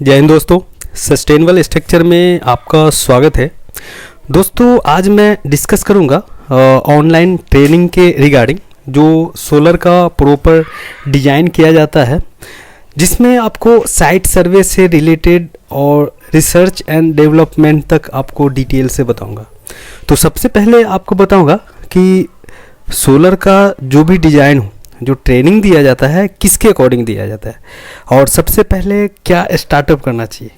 जय हिंद दोस्तों, sustainable structure में आपका स्वागत है। दोस्तों आज मैं डिस्कस करूंगा ऑनलाइन ट्रेनिंग के रिगार्डिंग जो सोलर का प्रॉपर डिज़ाइन किया जाता है, जिसमें आपको साइट सर्वे से रिलेटेड और रिसर्च एंड डेवलपमेंट तक आपको डिटेल से बताऊंगा। तो सबसे पहले आपको बताऊंगा कि सोलर का जो भी डिज़ाइन हो, जो ट्रेनिंग दिया जाता है किसके अकॉर्डिंग दिया जाता है और सबसे पहले क्या स्टार्टअप करना चाहिए।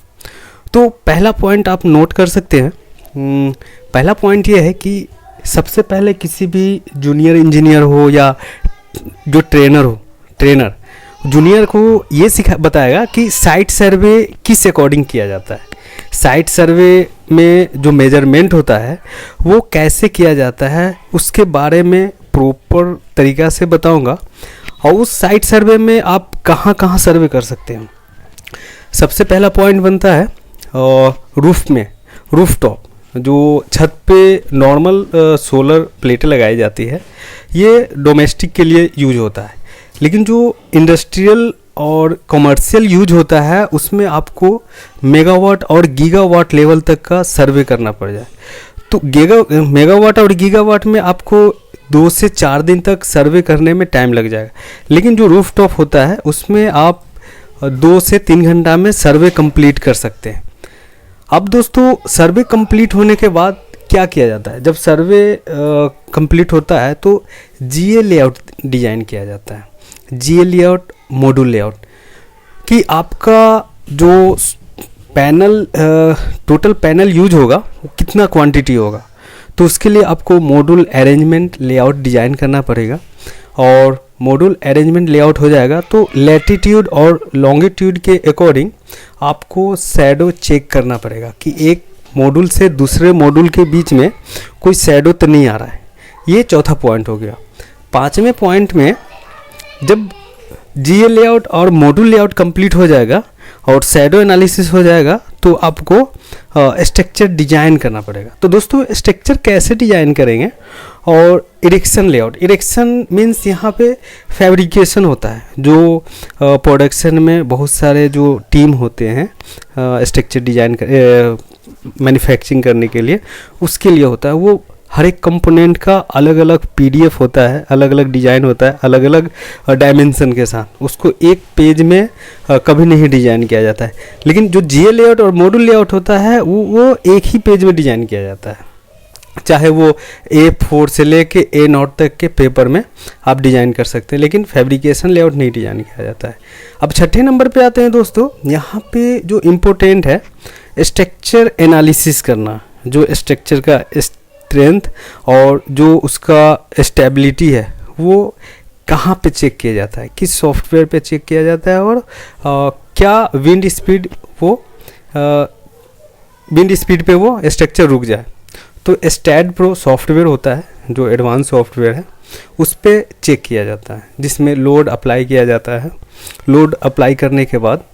तो पहला पॉइंट आप नोट कर सकते हैं। पहला पॉइंट ये है कि सबसे पहले किसी भी जूनियर इंजीनियर हो या जो ट्रेनर जूनियर को ये बताएगा कि साइट सर्वे किस अकॉर्डिंग किया जाता है। साइट सर्वे में जो मेजरमेंट होता है वो कैसे किया जाता है उसके बारे में प्रॉपर तरीक़ा से बताऊंगा। और उस साइट सर्वे में आप कहाँ कहाँ सर्वे कर सकते हैं। सबसे पहला पॉइंट बनता है रूफ टॉप, जो छत पे नॉर्मल सोलर प्लेटें लगाई जाती है, ये डोमेस्टिक के लिए यूज होता है। लेकिन जो इंडस्ट्रियल और कमर्शियल यूज होता है उसमें आपको मेगावाट और गीगावाट लेवल तक का सर्वे करना पड़ जाए। तो मेगावाट और गीगावाट में आपको 2 से 4 दिन तक सर्वे करने में टाइम लग जाएगा। लेकिन जो रूफ टॉप होता है उसमें आप 2 से 3 घंटा में सर्वे कंप्लीट कर सकते हैं। अब दोस्तों सर्वे कंप्लीट होने के बाद क्या किया जाता है? जब सर्वे कंप्लीट होता है तो जीए लेआउट डिज़ाइन किया जाता है। जीए लेआउट, मॉड्यूल लेआउट कि आपका जो पैनल टोटल पैनल यूज होगा वो कितना क्वांटिटी होगा, तो उसके लिए आपको मॉड्यूल अरेंजमेंट लेआउट डिज़ाइन करना पड़ेगा। और मॉड्यूल अरेंजमेंट लेआउट हो जाएगा तो लैटिट्यूड और लॉन्गिट्यूड के अकॉर्डिंग आपको शैडो चेक करना पड़ेगा कि एक मॉड्यूल से दूसरे मॉड्यूल के बीच में कोई शैडो तो नहीं आ रहा है। ये चौथा पॉइंट हो गया। 5वें पॉइंट में जब जीए लेआउट और मॉड्यूल लेआउट कंप्लीट हो जाएगा और शैडो एनालिसिस हो जाएगा तो आपको स्ट्रक्चर डिजाइन करना पड़ेगा। तो दोस्तों स्ट्रक्चर कैसे डिजाइन करेंगे? और इरेक्शन लेआउट, इरेक्शन मीन्स यहाँ पे फैब्रिकेशन होता है। जो प्रोडक्शन में बहुत सारे जो टीम होते हैं स्ट्रक्चर डिजाइन मैन्युफैक्चरिंग करने के लिए, उसके लिए होता है। वो हर एक कंपोनेंट का अलग अलग पीडीएफ होता है, अलग अलग डिज़ाइन होता है, अलग अलग डायमेंशन के साथ। उसको एक पेज में कभी नहीं डिज़ाइन किया जाता है। लेकिन जो जीए लेआउट और मॉड्यूल लेआउट होता है वो एक ही पेज में डिज़ाइन किया जाता है। चाहे वो A4 से लेके A0 तक के पेपर में आप डिज़ाइन कर सकते हैं, लेकिन फैब्रिकेशन लेआउट नहीं डिज़ाइन किया जाता है। अब 6ठे नंबर पे आते हैं दोस्तों। यहाँ पे जो इम्पोर्टेंट है स्ट्रक्चर एनालिसिस करना। जो स्ट्रक्चर का स्ट्रेंथ और जो उसका स्टेबिलिटी है वो कहाँ पे चेक किया जाता है, किस सॉफ्टवेयर पे चेक किया जाता है, और क्या विंड स्पीड पे वो स्ट्रक्चर रुक जाए। तो स्टैड प्रो सॉफ्टवेयर होता है जो एडवांस सॉफ्टवेयर है, उस पर चेक किया जाता है, जिसमें लोड अप्लाई किया जाता है। लोड अप्लाई करने के बाद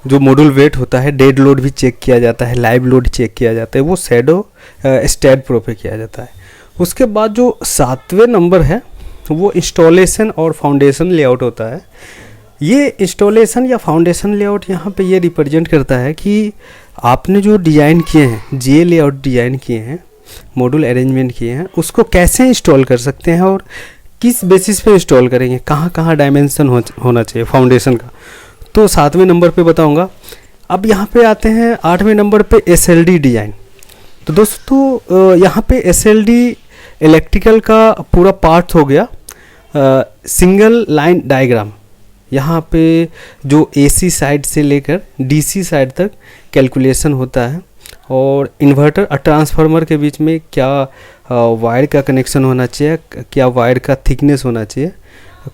जो मॉड्यूल वेट होता है, डेड लोड भी चेक किया जाता है, लाइव लोड चेक किया जाता है। वो शैडो स्टैड प्रो पे किया जाता है। उसके बाद जो 7वें नंबर है वो इंस्टॉलेशन और फाउंडेशन लेआउट होता है। ये इंस्टॉलेशन या फाउंडेशन लेआउट यहाँ पे ये रिप्रेजेंट करता है कि आपने जो डिज़ाइन किए हैं, जीए लेआउट डिज़ाइन किए हैं, मॉड्यूल अरेंजमेंट किए हैं, उसको कैसे इंस्टॉल कर सकते हैं और किस बेसिस पे इंस्टॉल करेंगे, कहाँ कहाँ डायमेंशन होना चाहिए फाउंडेशन का। तो 7वें नंबर पे बताऊंगा। अब यहाँ पे आते हैं 8वें नंबर पे एसएलडी डिज़ाइन। तो दोस्तों यहाँ पे एसएलडी इलेक्ट्रिकल का पूरा पार्ट हो गया। सिंगल लाइन डायग्राम, यहाँ पे जो एसी साइड से लेकर डीसी साइड तक कैलकुलेशन होता है। और इन्वर्टर और ट्रांसफार्मर के बीच में क्या वायर का कनेक्शन होना चाहिए, क्या वायर का थिकनेस होना चाहिए,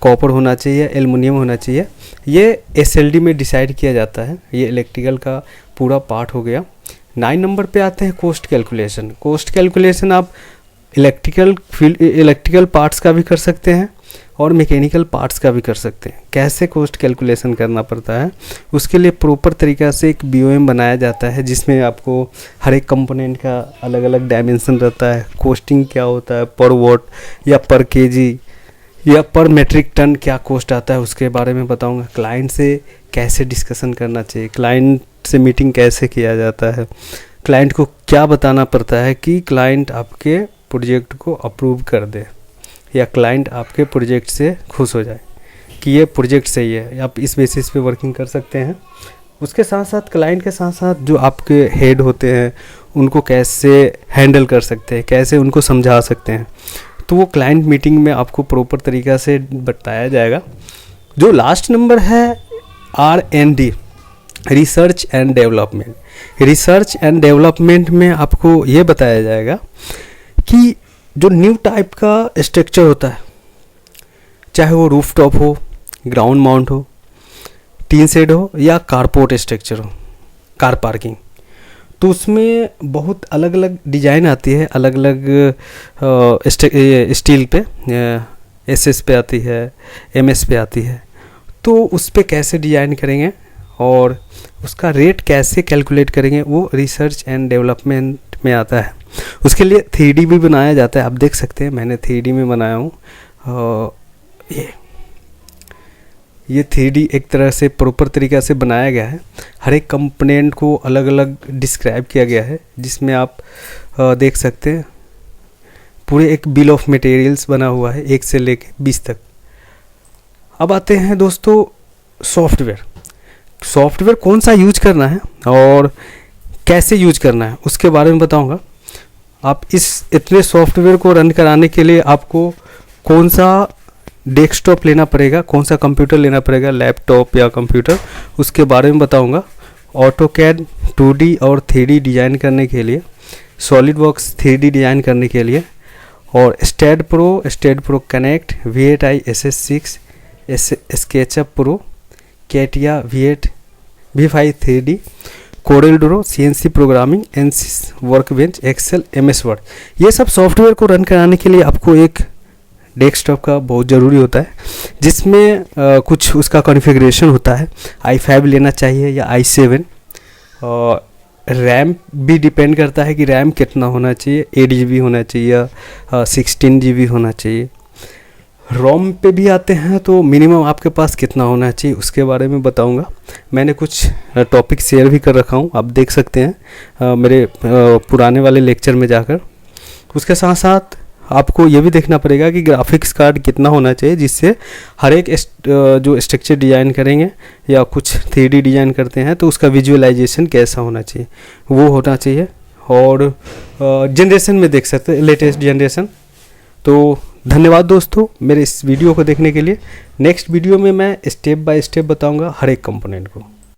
कॉपर होना चाहिए, एल्युमिनियम होना चाहिए, ये एसएलडी में डिसाइड किया जाता है। ये इलेक्ट्रिकल का पूरा पार्ट हो गया। 9 नंबर पे आते हैं कॉस्ट कैलकुलेशन। कॉस्ट कैलकुलेशन आप इलेक्ट्रिकल पार्ट्स का भी कर सकते हैं और मैकेनिकल पार्ट्स का भी कर सकते हैं। कैसे कॉस्ट कैलकुलेशन करना पड़ता है उसके लिए प्रॉपर तरीक़ा से एक बीओएम बनाया जाता है, जिसमें आपको हर एक कंपोनेंट का अलग अलग डायमेंशन रहता है। कॉस्टिंग क्या होता है, पर वॉट या पर केजी या पर मेट्रिक टन क्या कॉस्ट आता है उसके बारे में बताऊंगा। क्लाइंट से कैसे डिस्कशन करना चाहिए, क्लाइंट से मीटिंग कैसे किया जाता है, क्लाइंट को क्या बताना पड़ता है कि क्लाइंट आपके प्रोजेक्ट को अप्रूव कर दे या क्लाइंट आपके प्रोजेक्ट से खुश हो जाए कि ये प्रोजेक्ट सही है, आप इस बेसिस पे वर्किंग कर सकते हैं। उसके साथ साथ क्लाइंट के साथ साथ जो आपके हेड होते हैं उनको कैसे हैंडल कर सकते हैं, कैसे उनको समझा सकते हैं, तो वो क्लाइंट मीटिंग में आपको प्रॉपर तरीक़ा से बताया जाएगा। जो लास्ट नंबर है R&D, research and development. Research and development में आपको ये बताया जाएगा कि जो न्यू टाइप का स्ट्रक्चर होता है, चाहे वो रूफटॉप हो, ग्राउंड माउंट हो, टीन शेड हो या कारपोर्ट स्ट्रक्चर हो, कार पार्किंग, तो उसमें बहुत अलग अलग डिज़ाइन आती है, अलग अलग स्टील पे, SS पे आती है, MS पे आती है। तो उस पे कैसे डिज़ाइन करेंगे और उसका रेट कैसे कैलकुलेट करेंगे, वो रिसर्च एंड डेवलपमेंट में आता है। उसके लिए 3D भी बनाया जाता है, आप देख सकते हैं मैंने 3D में बनाया हूँ। ये 3D एक तरह से प्रॉपर तरीक़ा से बनाया गया है, हर एक कंपोनेंट को अलग अलग डिस्क्राइब किया गया है, जिसमें आप देख सकते हैं पूरे एक बिल ऑफ मटेरियल्स बना हुआ है 1 से लेके 20 तक। अब आते हैं दोस्तों सॉफ्टवेयर। सॉफ्टवेयर कौन सा यूज करना है और कैसे यूज करना है उसके बारे में बताऊंगा। आप इस इतने सॉफ्टवेयर को रन कराने के लिए आपको कौन सा डेस्कटॉप लेना पड़ेगा, कौन सा कंप्यूटर लेना पड़ेगा, लैपटॉप या कंप्यूटर, उसके बारे में बताऊंगा। ऑटोकैड 2D और 3D डिज़ाइन करने के लिए, सॉलिडवर्क्स 3D डिज़ाइन करने के लिए, और STAAD pro connect, V8i SS6, SketchUp pro, CATIA V8 V5 3D, Corel Draw, CNC programming, ANSYS workbench, Excel, MS Word. ये सब सॉफ्टवेयर को रन कराने के लिए आपको एक डेस्कटॉप का बहुत ज़रूरी होता है, जिसमें कुछ उसका कॉन्फ़िगरेशन होता है। i5 लेना चाहिए या i7। और रैम भी डिपेंड करता है कि रैम कितना होना चाहिए, 8 GB होना चाहिए या 16 GB होना चाहिए। रोम पे भी आते हैं तो मिनिमम आपके पास कितना होना चाहिए उसके बारे में बताऊंगा। मैंने कुछ टॉपिक शेयर भी कर रखा हूँ, आप देख सकते हैं मेरे पुराने वाले लेक्चर में जाकर। उसके साथ साथ आपको ये भी देखना पड़ेगा कि ग्राफिक्स कार्ड कितना होना चाहिए, जिससे हर एक जो स्ट्रक्चर डिज़ाइन करेंगे या कुछ 3D डिज़ाइन करते हैं तो उसका विजुअलाइजेशन कैसा होना चाहिए, वो होना चाहिए। और जनरेशन में देख सकते हैं, लेटेस्ट जनरेशन। तो धन्यवाद दोस्तों मेरे इस वीडियो को देखने के लिए। नेक्स्ट वीडियो में मैं स्टेप बाय स्टेप बताऊंगा हर एक कंपोनेंट को।